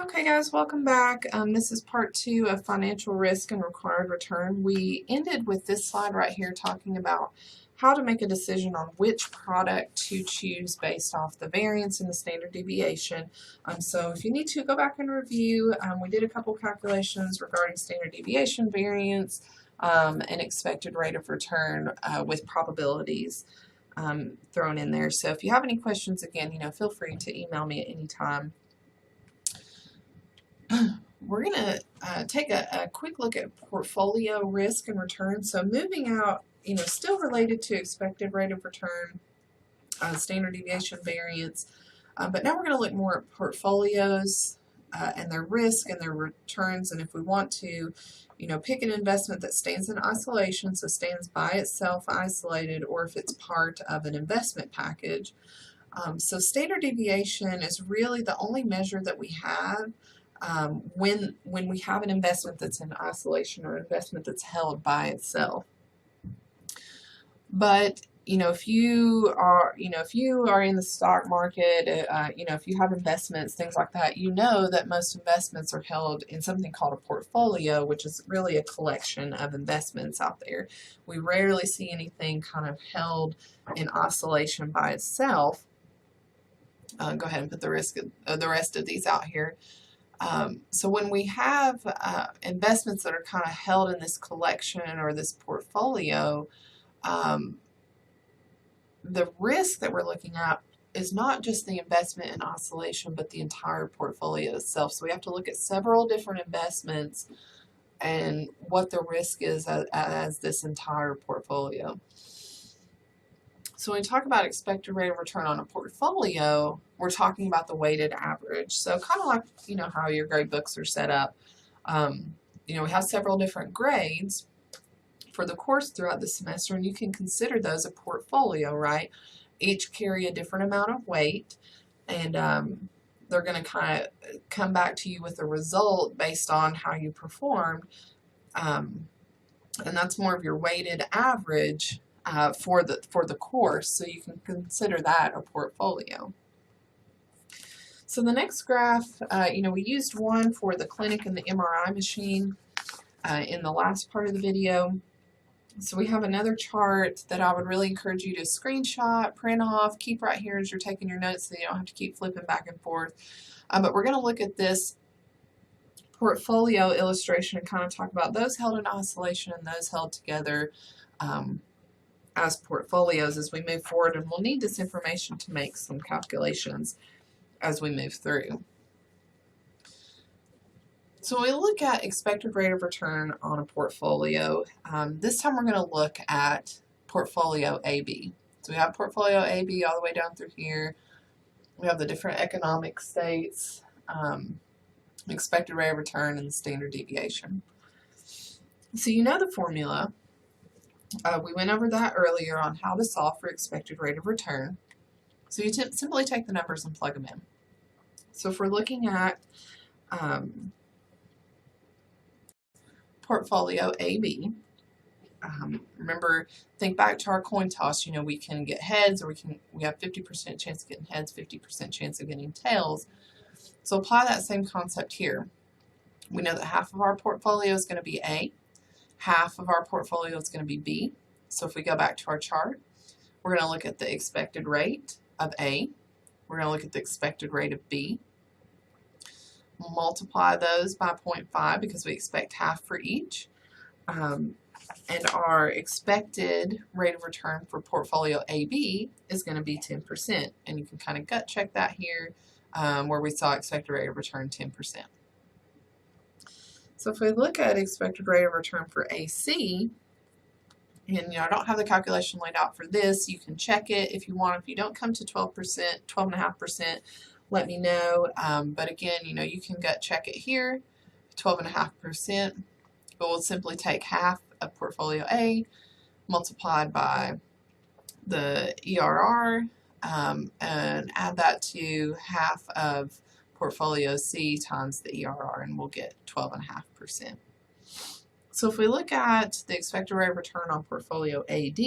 Okay guys, welcome back. This is part 2 of financial risk and required return. We ended with this slide right here talking about how to make a decision on which product to choose based off the variance and the standard deviation. So if you need to, go back and review. We did a couple calculations regarding standard deviation, variance, and expected rate of return with probabilities thrown in there. So if you have any questions, again, feel free to email me at any time. We're going to take a quick look at portfolio risk and return. So moving out, still related to expected rate of return, standard deviation, variance, but now we're going to look more at portfolios and their risk and their returns, and if we want to, pick an investment that stands in isolation, so stands by itself isolated, or if it's part of an investment package. So standard deviation is really the only measure that we have when we have an investment that's in isolation or an investment that's held by itself. But if you are in the stock market, if you have investments, things like that, that most investments are held in something called a portfolio, which is really a collection of investments out there. We rarely see anything kind of held in isolation by itself. Go ahead and put the rest of these out here. So when we have investments that are kind of held in this collection or this portfolio, the risk that we're looking at is not just the investment in isolation, but the entire portfolio itself. So we have to look at several different investments and what the risk is as this entire portfolio. So when we talk about expected rate of return on a portfolio, we're talking about the weighted average. So kind of like, how your grade books are set up. We have several different grades for the course throughout the semester, and you can consider those a portfolio, right? Each carry a different amount of weight, and they're going to kind of come back to you with a result based on how you performed. And that's more of your weighted average for the course, so you can consider that a portfolio. So the next graph, we used one for the clinic and the MRI machine in the last part of the video. So we have another chart that I would really encourage you to screenshot, print off, keep right here as you're taking your notes so you don't have to keep flipping back and forth. But we're going to look at this portfolio illustration and kind of talk about those held in isolation and those held together as portfolios as we move forward, and we'll need this information to make some calculations as we move through. So when we look at expected rate of return on a portfolio, this time we're going to look at portfolio AB. So we have portfolio AB all the way down through here. We have the different economic states, expected rate of return, and the standard deviation. So the formula. We went over that earlier on how to solve for expected rate of return. So you simply take the numbers and plug them in. So if we're looking at portfolio AB, remember, think back to our coin toss. We can get heads, or we have 50% chance of getting heads, 50% chance of getting tails. So apply that same concept here. We know that half of our portfolio is going to be A. Half of our portfolio is going to be B. So if we go back to our chart, we're going to look at the expected rate of A. We're going to look at the expected rate of B. We'll multiply those by 0.5 because we expect half for each. And our expected rate of return for portfolio AB is going to be 10%. And you can kind of gut check that here where we saw expected rate of return 10%. So if we look at expected rate of return for AC, and I don't have the calculation laid out for this, you can check it if you want. If you don't come to 12%, 12.5%, let me know. But again, you can gut check it here, 12.5%. But we'll simply take half of portfolio A multiplied by the ERR and add that to half of portfolio C times the ERR, and we'll get 12.5%. So if we look at the expected rate of return on portfolio AD,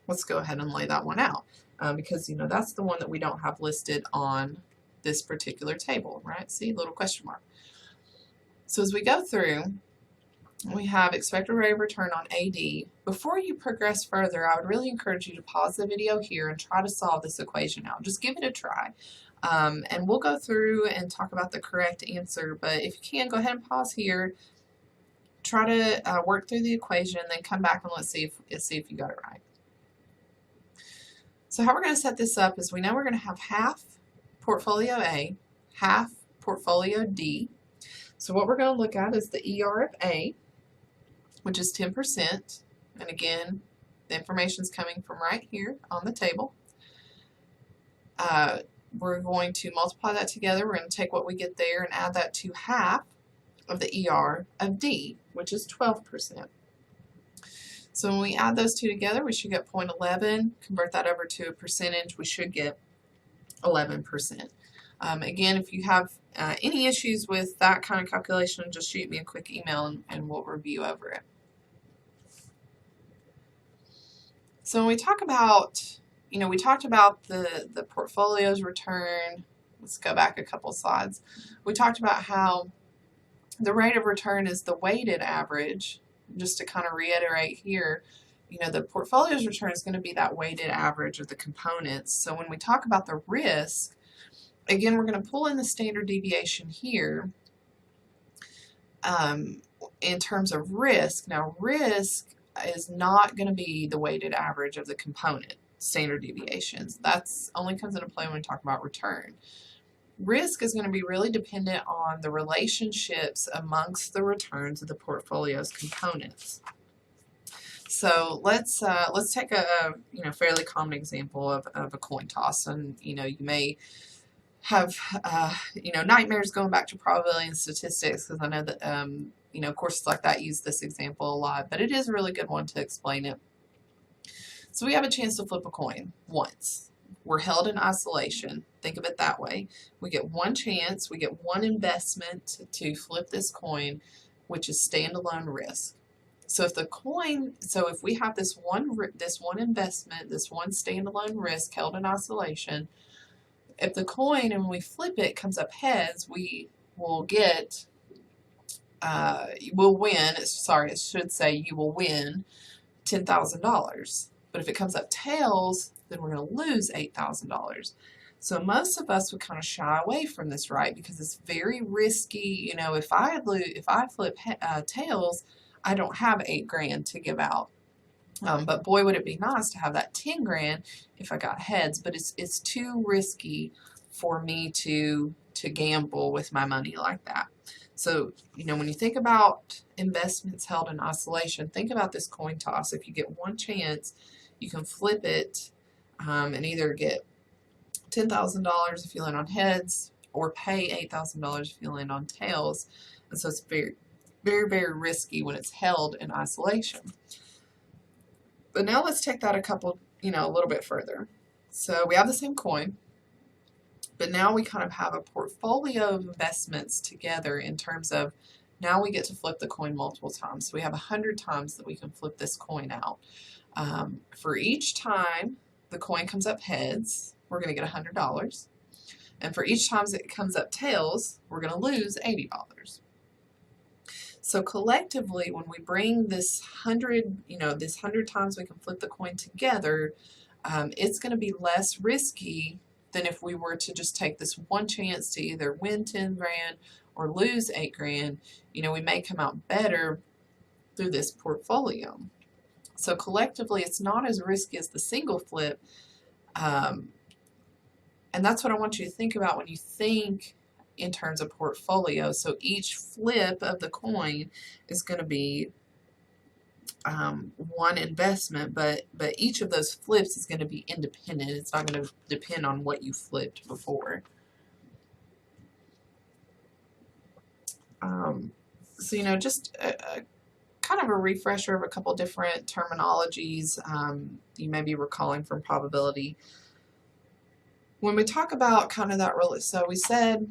let's go ahead and lay that one out because that's the one that we don't have listed on this particular table, right? See, little question mark. So as we go through, we have expected rate of return on AD. Before you progress further, I would really encourage you to pause the video here and try to solve this equation out. Just give it a try. And we'll go through and talk about the correct answer, but if you can, go ahead and pause here, try to work through the equation, then come back and let's see if you got it right. So how we're going to set this up is we know we're going to have half portfolio A, half portfolio D. So what we're going to look at is the ER of A, which is 10%. And again, the information is coming from right here on the table. We're going to multiply that together. We're going to take what we get there and add that to half of the ER of D, which is 12%. So when we add those two together, we should get 0.11. Convert that over to a percentage, we should get 11%. Again, if you have any issues with that kind of calculation, just shoot me a quick email and we'll review over it. So when we talk about, we talked about the portfolio's return. Let's go back a couple slides. We talked about how the rate of return is the weighted average. Just to kind of reiterate here, the portfolio's return is going to be that weighted average of the components. So when we talk about the risk, again, we're going to pull in the standard deviation here in terms of risk. Now, risk is not going to be the weighted average of the component standard deviations. That's only comes into play when we talk about return. Risk is going to be really dependent on the relationships amongst the returns of the portfolio's components. So let's take a fairly common example of a coin toss, and you may have nightmares going back to probability and statistics, because I know that courses like that use this example a lot, but it is a really good one to explain it. So we have a chance to flip a coin once. We're held in isolation. Think of it that way. We get one chance, we get one investment to flip this coin, which is standalone risk. So if we have this one investment, this one standalone risk held in isolation, if the coin, and when we flip it, comes up heads, we will get, we'll win, sorry, it should say you will win $10,000. But if it comes up tails, then we're going to lose $8,000. So most of us would kind of shy away from this, right? Because it's very risky. If I flip tails, I don't have $8,000 to give out. But boy, would it be nice to have that $10,000 if I got heads. But it's too risky for me to gamble with my money like that. So when you think about investments held in isolation, think about this coin toss. If you get one chance, you can flip it and either get $10,000 if you land on heads, or pay $8,000 if you land on tails. And so it's very, very, very risky when it's held in isolation. But now let's take that a little bit further. So we have the same coin, but now we kind of have a portfolio of investments together in terms of now we get to flip the coin multiple times. So we have 100 times that we can flip this coin out. For each time the coin comes up heads, we're going to get $100. And for each time it comes up tails, we're going to lose $80. So collectively, when we bring this 100 times we can flip the coin together, it's going to be less risky than if we were to just take this one chance to either win $10,000 or lose $8,000. We may come out better through this portfolio. So collectively, it's not as risky as the single flip. And that's what I want you to think about when you think in terms of portfolio. So each flip of the coin is going to be one investment, but each of those flips is going to be independent. It's not going to depend on what you flipped before. So just a kind of a refresher of a couple different terminologies you may be recalling from probability. When we talk about kind of that, so we said,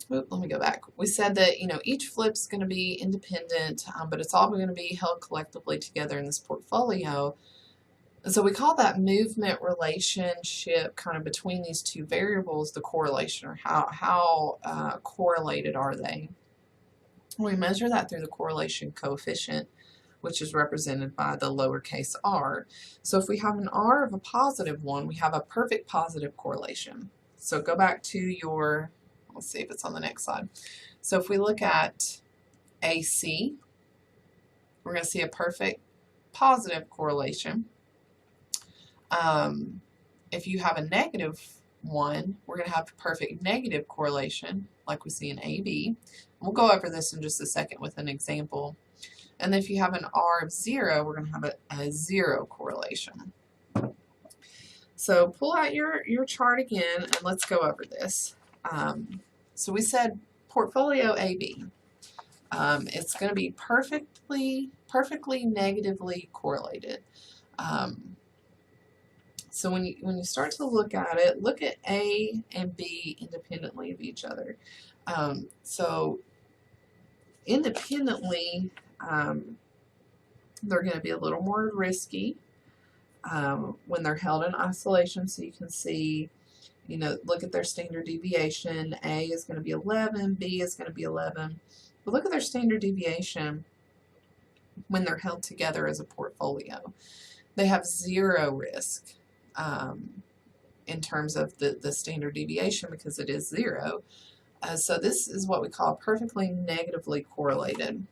let me go back. We said that each flip's going to be independent, but it's all going to be held collectively together in this portfolio. And so we call that movement relationship kind of between these two variables the correlation, or how correlated are they. We measure that through the correlation coefficient, which is represented by the lowercase r. So if we have an r of a positive 1, we have a perfect positive correlation. So go back to your, let's see if it's on the next slide. So if we look at AC, we're going to see a perfect positive correlation. If you have a negative 1, we're going to have a perfect negative correlation, like we see in AB. We'll go over this in just a second with an example. And if you have an R of 0, we're going to have a 0 correlation. So pull out your chart again, and let's go over this. So we said portfolio AB. It's going to be perfectly negatively correlated. So when you start to look at it, look at A and B independently of each other. So independently, they're going to be a little more risky when they're held in isolation. So you can see, look at their standard deviation. A is going to be 11, B is going to be 11. But look at their standard deviation when they're held together as a portfolio. They have 0 risk in terms of the standard deviation because it is 0. So this is what we call perfectly negatively correlated.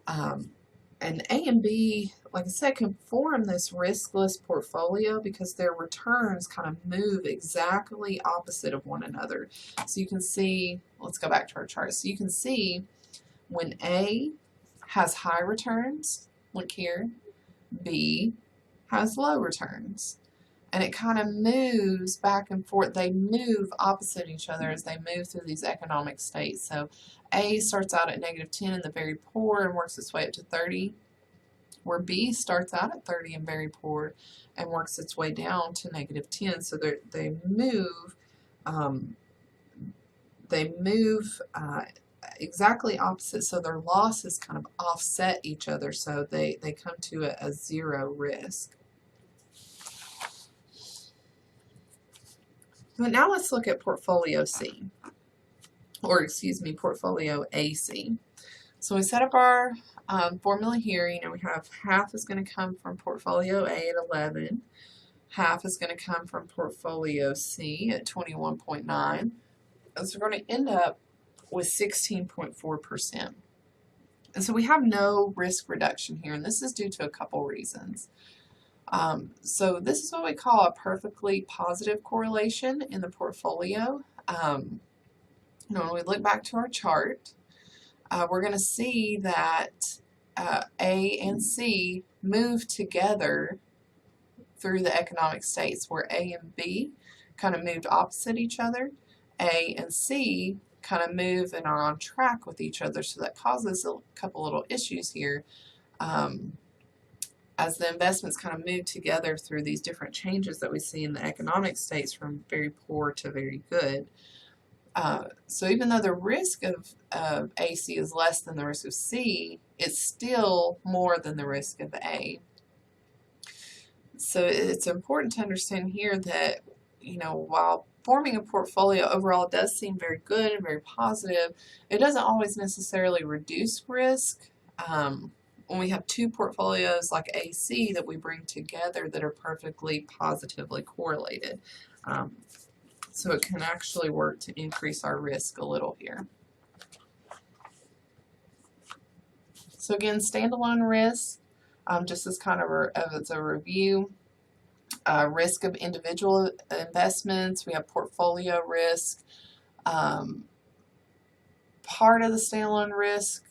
And A and B, like I said, can form this riskless portfolio because their returns kind of move exactly opposite of one another. So you can see, let's go back to our chart. So you can see when A has high returns, look here, B has low returns. And it kind of moves back and forth. They move opposite each other as they move through these economic states. So A starts out at -10 in the very poor and works its way up to 30, where B starts out at 30 and very poor and works its way down to -10. So they move exactly opposite. So their losses kind of offset each other. So they come to a 0 risk. But now let's look at portfolio C, or excuse me, portfolio AC. So we set up our formula here. We have half is going to come from portfolio A at 11, half is going to come from portfolio C at 21.9, and so we're going to end up with 16.4%. And so we have no risk reduction here, and this is due to a couple reasons. So this is what we call a perfectly positive correlation in the portfolio. When we look back to our chart, we're going to see that A and C move together through the economic states, where A and B kind of moved opposite each other. A and C kind of move and are on track with each other, so that causes a couple little issues here. As the investments kind of move together through these different changes that we see in the economic states from very poor to very good. So even though the risk of AC is less than the risk of C, it's still more than the risk of A. So it's important to understand here that, while forming a portfolio overall does seem very good and very positive, it doesn't always necessarily reduce risk. When we have two portfolios like AC that we bring together that are perfectly positively correlated. So it can actually work to increase our risk a little here. So again, standalone risk, just as kind of as a review, risk of individual investments, we have portfolio risk. Part of the standalone risk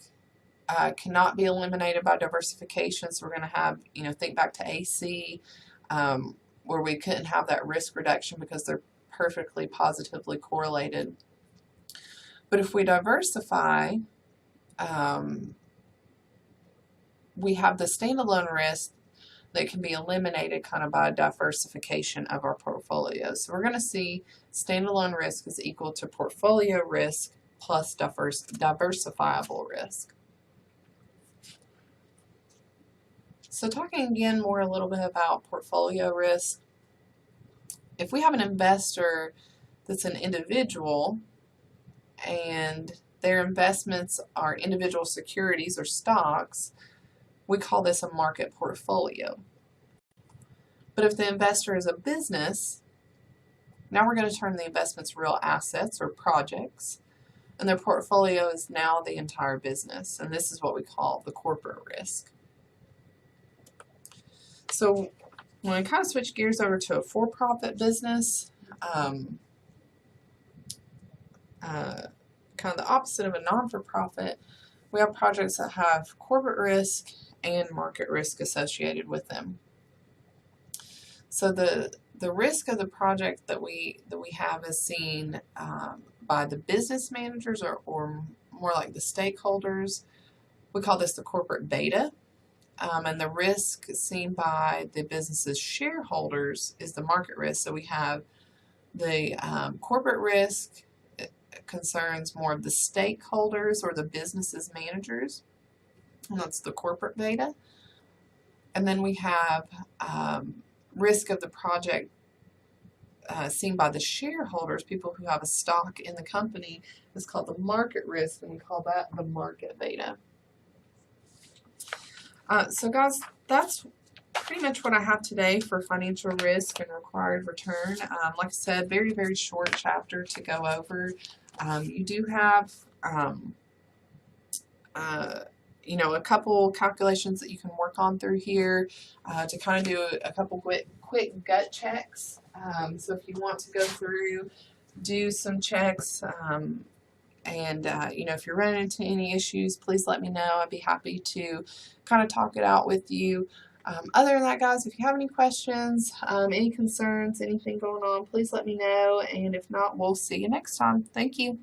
cannot be eliminated by diversification. So we're going to have, think back to AC, where we couldn't have that risk reduction because they're perfectly positively correlated. But if we diversify, we have the standalone risk that can be eliminated kind of by diversification of our portfolio. So we're going to see standalone risk is equal to portfolio risk plus diversifiable risk. So talking again more a little bit about portfolio risk. If we have an investor that's an individual and their investments are individual securities or stocks, we call this a market portfolio. But if the investor is a business, now we're going to turn the investments real assets or projects, and their portfolio is now the entire business, and this is what we call the corporate risk. So when we kind of switch gears over to a for-profit business, kind of the opposite of a non-for-profit, we have projects that have corporate risk and market risk associated with them. So the risk of the project that we have is seen by the business managers or more like the stakeholders. We call this the corporate beta. And the risk seen by the business's shareholders is the market risk. So we have the corporate risk concerns more of the stakeholders or the business's managers, and that's the corporate beta. And then we have risk of the project seen by the shareholders, people who have a stock in the company, is called the market risk, and we call that the market beta. So guys, that's pretty much what I have today for financial risk and required return. Like I said, very, very short chapter to go over. You do have, you know, a couple calculations that you can work on through here to kind of do a couple quick gut checks. So if you want to go through, do some checks, and you know, if you're running into any issues, please let me know. I'd be happy to kind of talk it out with you. Other than that, guys, if you have any questions, any concerns, anything going on, please let me know. And if not, we'll see you next time. Thank you.